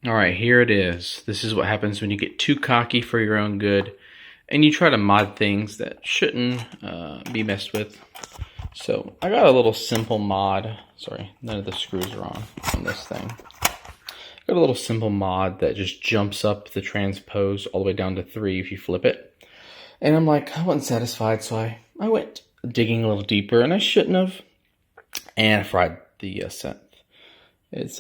All right, here it is. This is what happens when you get too cocky for your own good and you try to mod things that shouldn't be messed with. So I got a little simple mod. Sorry, none of the screws are on this thing. Got a little simple mod that just jumps up the transpose all the way down to 3 if you flip it. And I'm like, I wasn't satisfied, so I went digging a little deeper, and I shouldn't have. And I fried the synth. It's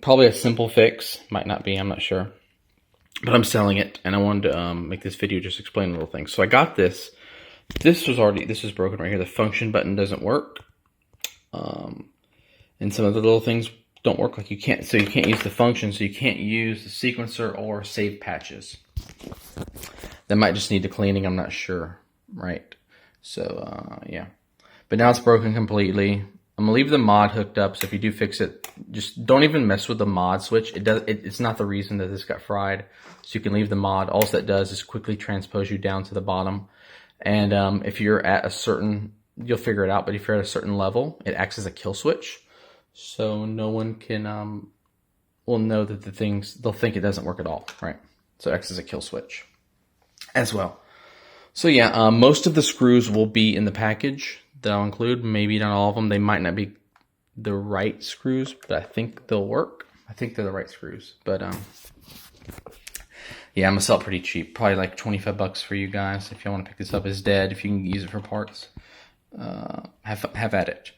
probably a simple fix. Might not be, I'm not sure. But I'm selling it, and I wanted to make this video just explain a little thing. So I got this. This is broken right here. The function button doesn't work. And some of the little things don't work. Like you can't use the function, so you can't use the sequencer or save patches. That might just need the cleaning, I'm not sure. Right. So yeah. But now it's broken completely. I'm gonna leave the mod hooked up, so if you do fix it, just don't even mess with the mod switch. It's not the reason that this got fried. So you can leave the mod. All that does is quickly transpose you down to the bottom. And if you're at a certain, you'll figure it out, but if you're at a certain level, it acts as a kill switch. So no one can, will know that they'll think it doesn't work at all, right? So it acts as a kill switch as well. So yeah, most of the screws will be in the package that I'll include. Maybe not all of them. They might not be the right screws, but I think they'll work. I think they're the right screws. But yeah, I'm gonna sell it pretty cheap. Probably like 25 bucks for you guys. If you want to pick this up as dead, if you can use it for parts, have at it.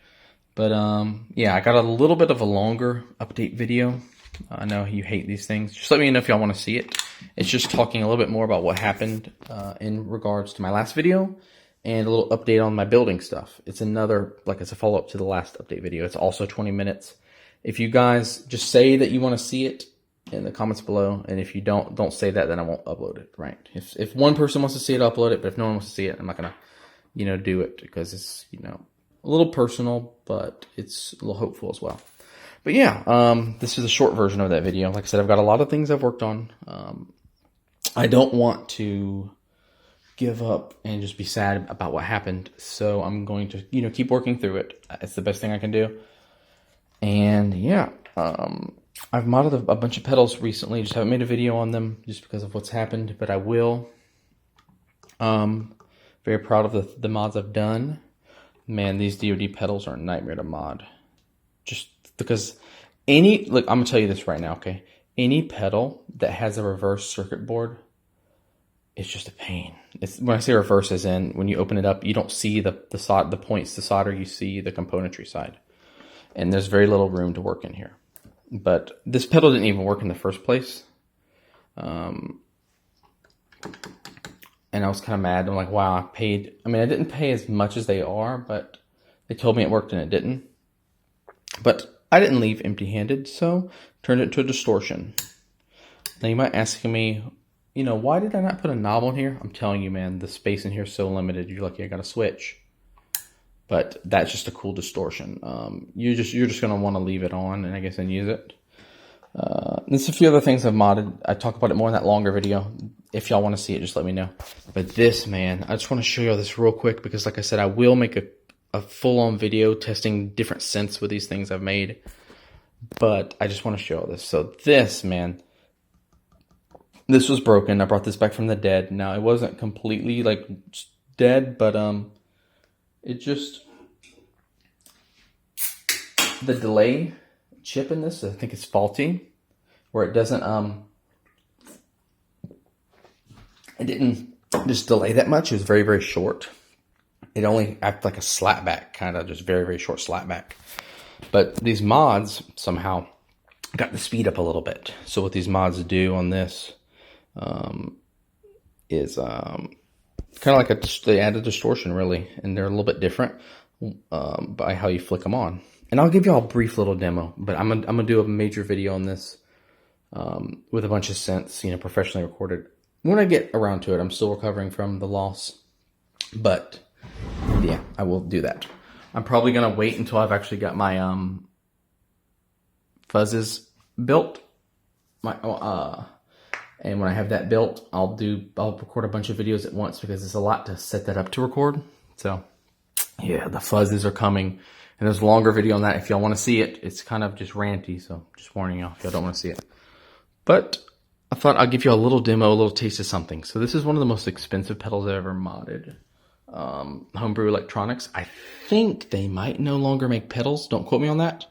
But yeah, I got a little bit of a longer update video. I know you hate these things. Just let me know if y'all want to see it. It's just talking a little bit more about what happened in regards to my last video and a little update on my building stuff. It's it's a follow-up to the last update video. It's also 20 minutes. If you guys just say that you want to see it in the comments below, and if you don't say that, then I won't upload it, right? If one person wants to see it, I'll upload it, but if no one wants to see it, I'm not gonna, do it because it's, a little personal, but it's a little hopeful as well. But yeah, this is a short version of that video. Like I said, I've got a lot of things I've worked on. I don't want to give up and just be sad about what happened. So I'm going to, keep working through it. It's the best thing I can do. And yeah, I've modded a bunch of pedals recently. Just haven't made a video on them just because of what's happened, but I will. Very proud of the mods I've done. Man, these DoD pedals are a nightmare to mod. Just because look, I'm gonna tell you this right now, okay? Any pedal that has a reverse circuit board, it's just a pain. When I say reverse, as in when you open it up, you don't see the points to solder. You see the componentry side, and there's very little room to work in here. But this pedal didn't even work in the first place, and I was kind of mad. I'm like, wow, I didn't pay as much as they are, but they told me it worked and it didn't. But I didn't leave empty-handed, so turned it to a distortion. Now you might ask me, why did I not put a knob on here? I'm telling you, man, the space in here is so limited. You're lucky I got a switch. But that's just a cool distortion. You're just gonna want to leave it on, and I guess then use it. There's a few other things I've modded. I talk about it more in that longer video. If y'all want to see it, just let me know. But this, man, I just want to show y'all this real quick because, like I said, I will make a full-on video testing different synths with these things I've made. But I just want to show y'all this. So this, man, this was broken. I brought this back from the dead. Now, it wasn't completely, dead, but it just... The delay chip in this, I think it's faulty, where it doesn't it didn't just delay that much. It was very, very short. It only acted like a slapback, kind of just very, very short slapback. But these mods somehow got the speed up a little bit. So what these mods do on this is kind of like they add a distortion, really, and they're a little bit different by how you flick them on. And I'll give you all a brief little demo, but I'm gonna do a major video on this with a bunch of synths, professionally recorded. When I get around to it, I'm still recovering from the loss, but yeah, I will do that. I'm probably gonna wait until I've actually got my fuzzes built. And when I have that built, I'll record a bunch of videos at once because it's a lot to set that up to record. So yeah, the fuzzes are coming. And there's a longer video on that if y'all want to see it. It's kind of just ranty, so just warning y'all if y'all don't want to see it. But I thought I'll give you a little demo, a little taste of something. So this is one of the most expensive pedals I've ever modded. Homebrew Electronics. I think they might no longer make pedals. Don't quote me on that.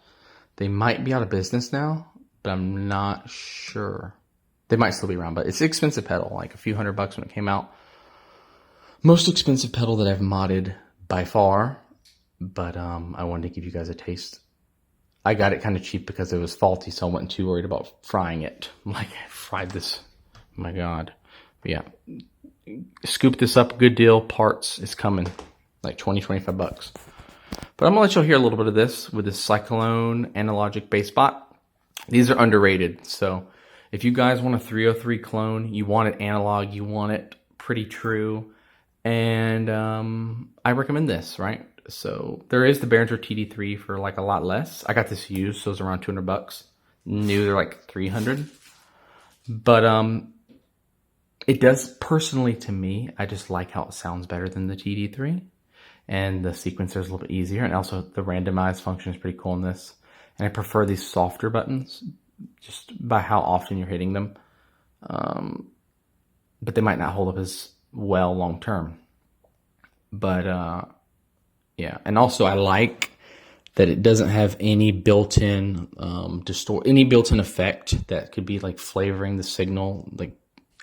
They might be out of business now, but I'm not sure. They might still be around, but it's an expensive pedal, like a few $100 when it came out. Most expensive pedal that I've modded by far, but I wanted to give you guys a taste. I got it kind of cheap because it was faulty, so I wasn't too worried about frying it. Like, I fried this. Oh my God. But yeah. Scoop this up. Good deal. Parts is coming. Like $20-25. But I'm going to let y'all hear a little bit of this with this Cyclone analogic bass bot. These are underrated. So if you guys want a 303 clone, you want it analog, you want it pretty true, and I recommend this, right? So there is the Behringer TD3 for like a lot less. I got this used, so it's around $200. New, they're like $300. But it does, personally to me, I just like how it sounds better than the TD3. And the sequencer is a little bit easier. And also the randomize function is pretty cool in this. And I prefer these softer buttons just by how often you're hitting them. But they might not hold up as well long term. But yeah, and also I like that it doesn't have any built-in any built-in effect that could be like flavoring the signal. Like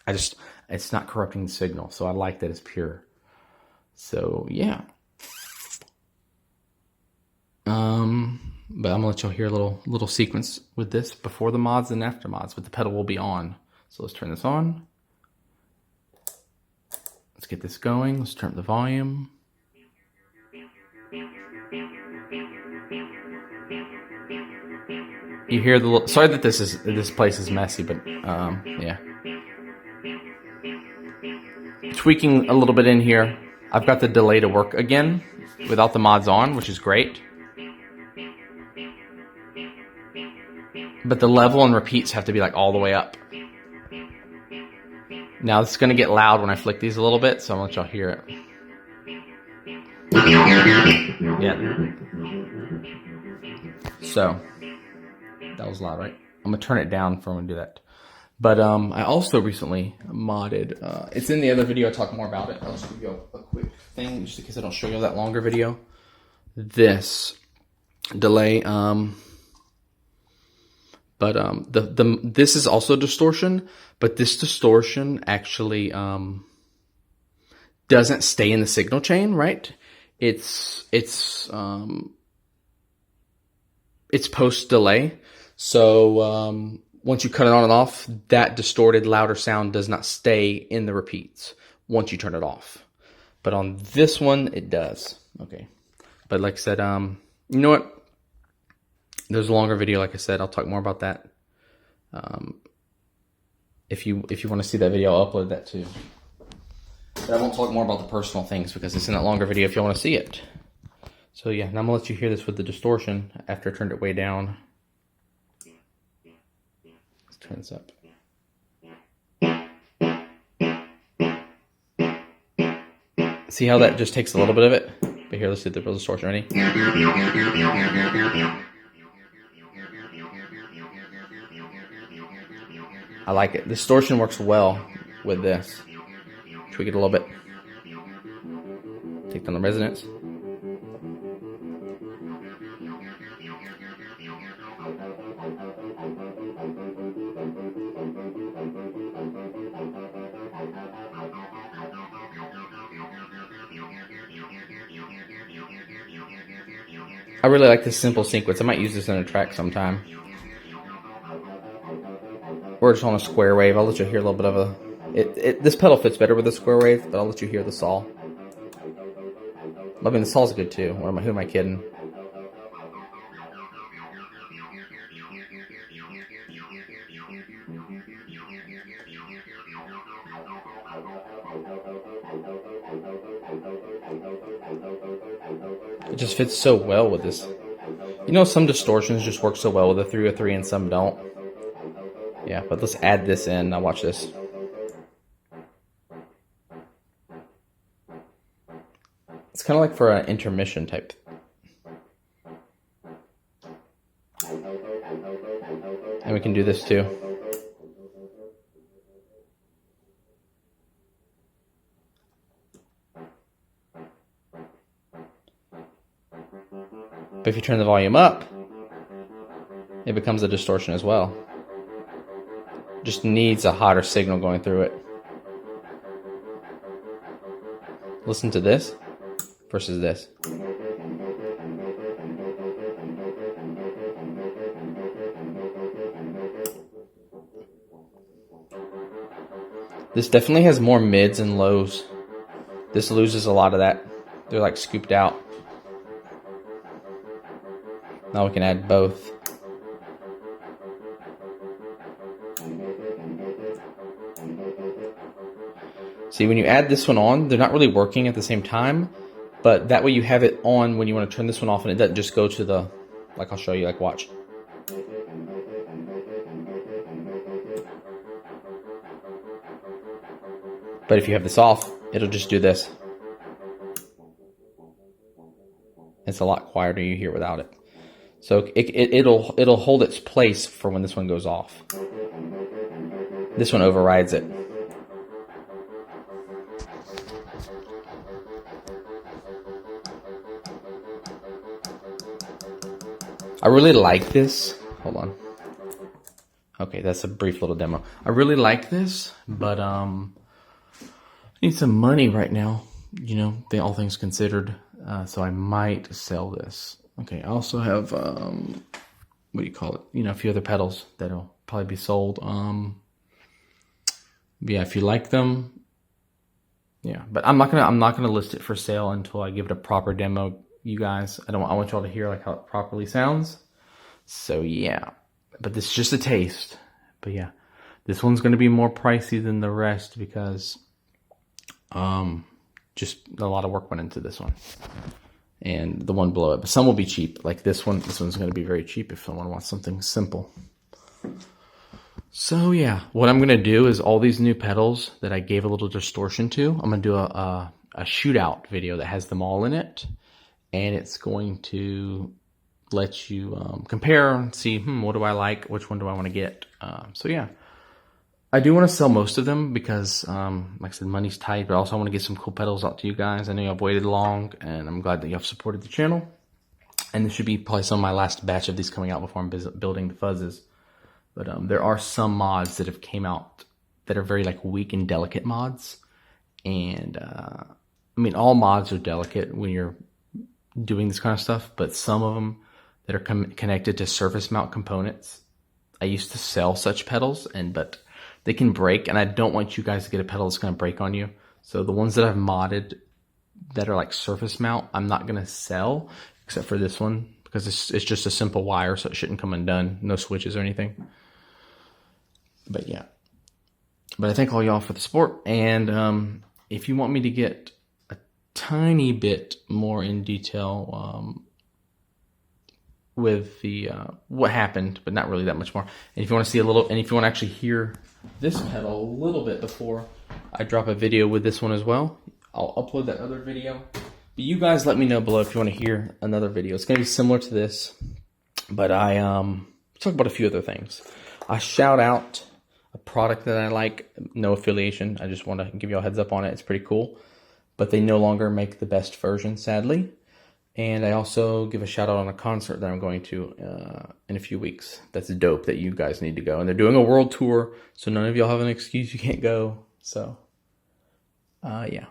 it's not corrupting the signal, so I like that it's pure. So yeah. But I'm gonna let y'all hear a little sequence with this before the mods and after mods, but the pedal will be on. So let's turn this on. Let's get this going. Let's turn up the volume. You hear the sorry that this place is messy, but yeah. Tweaking a little bit in here. I've got the delay to work again without the mods on, which is great. But the level and repeats have to be like all the way up. Now it's going to get loud when I flick these a little bit, so I'm going to let y'all hear it. Yeah. So that was loud, right? I'm going to turn it down for when I do that. But I also recently modded, it's in the other video, I talk more about it. I'll just give you a quick thing, just in case I don't show you that longer video. This delay, this is also distortion, but this distortion actually doesn't stay in the signal chain, right? It's post delay. So once you cut it on and off, that distorted, louder sound does not stay in the repeats once you turn it off. But on this one, it does. Okay. But like I said, you know what? There's a longer video, like I said. I'll talk more about that. If you want to see that video, I'll upload that too. But I won't talk more about the personal things because it's in that longer video if you want to see it. So yeah, now I'm going to let you hear this with the distortion after I turned it way down. Let's turn this up. See how that just takes a little bit of it? But here, let's do the real distortion. Ready? I like it. Distortion works well with this. Tweak it a little bit. Take down the resonance. I really like this simple sequence. I might use this in a track sometime. Or just on a square wave. I'll let you hear a little bit of a... This pedal fits better with a square wave, but I'll let you hear the saw. I mean, the saw's good too. Who am I kidding? It just fits so well with this. You know, some distortions just work so well with a 303 and some don't. Yeah, but let's add this in. Now watch this. It's kind of like for an intermission type. And we can do this too. But if you turn the volume up, it becomes a distortion as well. Just needs a hotter signal going through it. Listen to this versus this. This definitely has more mids and lows. This loses a lot of that. They're like scooped out. Now we can add both. See, when you add this one on, they're not really working at the same time, but that way you have it on when you want to turn this one off and it doesn't just go to the, like I'll show you, like watch. But if you have this off, it'll just do this. It's a lot quieter you hear without it. So it'll hold its place for when this one goes off. This one overrides it. I really like this. Hold on. Okay, that's a brief little demo. I really like this, but I need some money right now. You know, all things considered. So I might sell this. Okay, I also have what do you call it? You know, a few other pedals that'll probably be sold. Yeah, if you like them, yeah. But I'm not gonna list it for sale until I give it a proper demo. You guys, I want y'all to hear like how it properly sounds. So yeah, but this is just a taste. But yeah, this one's gonna be more pricey than the rest because just a lot of work went into this one. And the one below it, but some will be cheap. Like this one's going to be very cheap if someone wants something simple. So yeah, what I'm going to do is all these new pedals that I gave a little distortion to, I'm going to do a shootout video that has them all in it, and it's going to let you compare and see, what do I like, which one do I want to get. So yeah, I do want to sell most of them because, like I said, money's tight, but also I want to get some cool pedals out to you guys. I know I've waited long, and I'm glad that you have supported the channel. And this should be probably some of my last batch of these coming out before I'm building the fuzzes. But there are some mods that have came out that are very like weak and delicate mods. And I mean, all mods are delicate when you're doing this kind of stuff, but some of them that are connected to surface mount components. I used to sell such pedals, but they can break, and I don't want you guys to get a pedal that's going to break on you. So the ones that I've modded that are like surface mount, I'm not going to sell, except for this one, because it's just a simple wire, so it shouldn't come undone. No switches or anything. But yeah. But I thank all y'all for the support, and if you want me to get a tiny bit more in detail with the what happened, but not really that much more. And if you want to see a little, and if you want to actually hear this pedal a little bit before I drop a video with this one as well, I'll upload that other video. But you guys let me know below if you want to hear another video. It's going to be similar to this, but I talk about a few other things. I shout out a product that I like, no affiliation. I just want to give you a heads up on it. It's pretty cool, but they no longer make the best version, sadly. And I also give a shout out on a concert that I'm going to in a few weeks. That's dope that you guys need to go. And they're doing a world tour, so none of y'all have an excuse you can't go. So, yeah.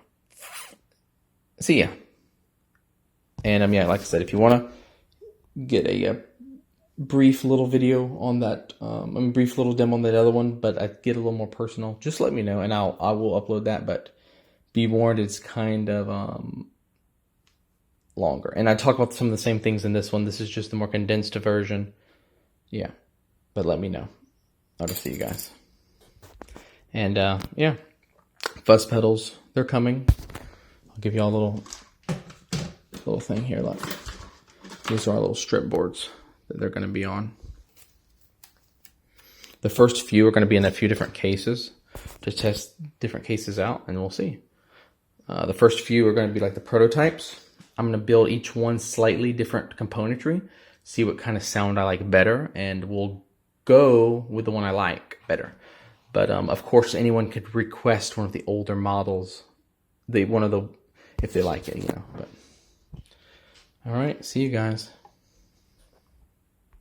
See ya. And yeah, like I said, if you want to get a brief little video on that, brief little demo on that other one, but I get a little more personal, just let me know, and I will upload that. But be warned, it's kind of longer, and I talk about some of the same things in this one. This is just the more condensed version. Yeah, but let me know. I'll see you guys. And yeah, fuzz pedals, they're coming. I'll give you all a little thing here. Look, these are our little strip boards that they're going to be on. The first few are going to be in a few different cases to test different cases out, and we'll see. The first few are going to be like the prototypes. I'm going to build each one slightly different componentry, see what kind of sound I like better, and we'll go with the one I like better. But of course, anyone could request one of the older models, if they like it, you know. But all right, see you guys.